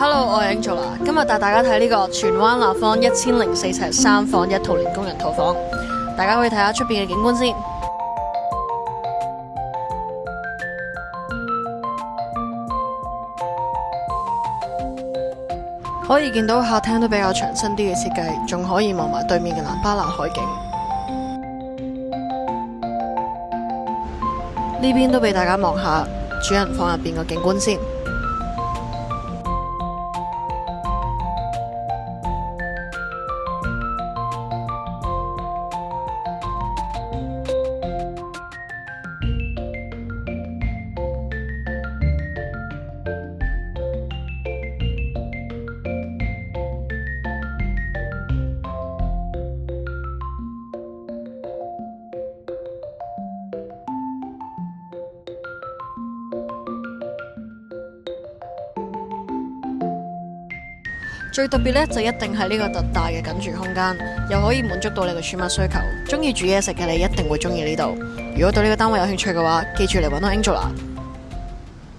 Hello，我係 Angela，今日帶大家睇呢個荃灣立方1004尺3房1套連工人套房，大家可以睇下出邊嘅景觀先。可以見到客廳都比較長身啲嘅設計，仲可以望埋對面嘅蘭巴拿海景。呢邊都俾大家望下主人房入邊個景觀先。最特別呢，就一定係呢個特大嘅緊住空間，又可以滿足到你嘅儲物需求。中意煮嘢食嘅你一定會中意呢度。如果對呢個單位有興趣嘅話，記住嚟搵我 Angela。